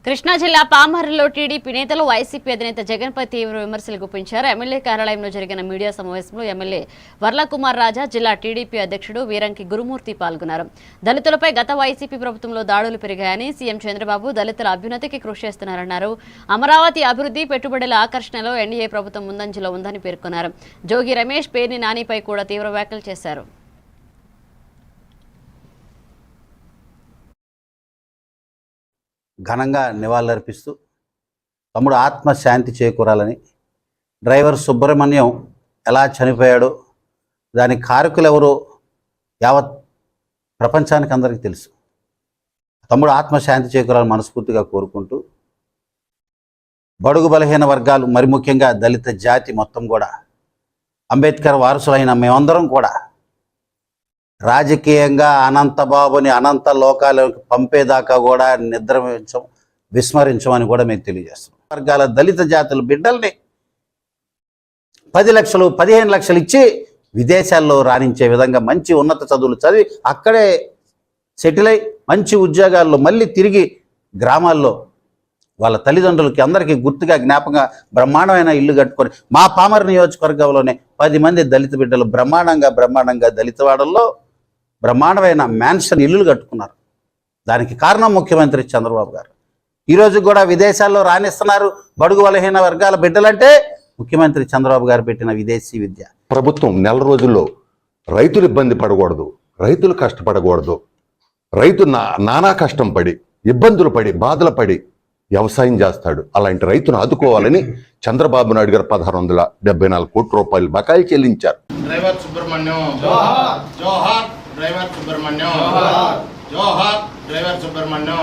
కృష్ణా జిల్లా పామర్లో టీడీపీ నేతలు వైసీపీ అధినేత జగన్పై తీవ్ర విమర్శలు గుప్పించారు. ఎమ్మెల్యే కార్యాలయంలో జరిగిన మీడియా సమావేశంలో ఎమ్మెల్యే వర్లకుమార్ రాజా, జిల్లా టీడీపీ అధ్యక్షుడు వీరంకి గురుమూర్తి పాల్గొన్నారు. దళితులపై గత వైసీపీ ప్రభుత్వంలో దాడులు పెరిగాయని, సీఎం చంద్రబాబు దళితుల అభ్యున్నతికి కృషి చేస్తున్నారన్నారు. అమరావతి అభివృద్ధి, పెట్టుబడుల ఆకర్షణలో ఎన్డీఏ ప్రభుత్వం ముందంజలో ఉందని పేర్కొన్నారు. జోగి రమేష్, పేర్ని నానిపై కూడా తీవ్ర వ్యాఖ్యలు చేశారు. ఘనంగా నివాళులర్పిస్తూ తమ్ముడు ఆత్మశాంతి చేకూరాలని, డ్రైవర్ సుబ్రహ్మణ్యం ఎలా చనిపోయాడో దానికి కారకులు ఎవరో యావత్ ప్రపంచానికి అందరికీ తెలుసు. తమ్ముడు ఆత్మశాంతి చేకూరాలని మనస్ఫూర్తిగా కోరుకుంటూ, బడుగు బలహీన వర్గాలు, మరి ముఖ్యంగా దళిత జాతి మొత్తం కూడా, అంబేద్కర్ వారసులైన మేమందరం కూడా రాజకీయంగా అనంతబాబుని అనంత లోకాలకు పంపేదాకా కూడా విస్మరించమని కూడా మేము తెలియజేస్తున్నాం. వర్గాల దళిత జాతుల బిడ్డల్ని 10 లక్షలు 15 లక్షలు ఇచ్చి విదేశాల్లో రాణించే విధంగా మంచి ఉన్నత చదువులు చదివి అక్కడే సెటిల్ అయి మంచి ఉద్యోగాల్లో మళ్ళీ తిరిగి గ్రామాల్లో వాళ్ళ తల్లిదండ్రులకి అందరికీ గుర్తుగా జ్ఞాపకంగా బ్రహ్మాండమైన ఇల్లు కట్టుకొని, మా పామర్ నియోజకవర్గంలోనే 10 మంది దళిత బిడ్డలు బ్రహ్మాండంగా దళితవాడల్లో బ్రహ్మాండమైన మ్యాన్షన్ ఇల్లులు కట్టుకున్నారు. దానికి కారణం ముఖ్యమంత్రి చంద్రబాబు గారు. ఈరోజు కూడా విదేశాల్లో రాణిస్తున్నారు బడుగు బలహీన వర్గాల బిడ్డలంటే ముఖ్యమంత్రి చంద్రబాబు గారు పెట్టిన విదేశీ విద్య. ప్రభుత్వం నెల రోజుల్లో రైతులు ఇబ్బంది పడకూడదు, రైతులు కష్టపడకూడదు, రైతు నానా కష్టం పడి, ఇబ్బందులు పడి, బాధలు పడి వ్యవసాయం చేస్తాడు. అలాంటి రైతును ఆదుకోవాలని చంద్రబాబు నాయుడు గారు 1674 కోట్ల రూపాయలు బకాయి చెల్లించారు. డ్రైవర్ సుబ్రహ్మణ్యం జోహార్, డ్రైవర్ సుబ్రహ్మణ్యం జోహార్, డ్రైవర్ సుబ్రహ్మణ్యం.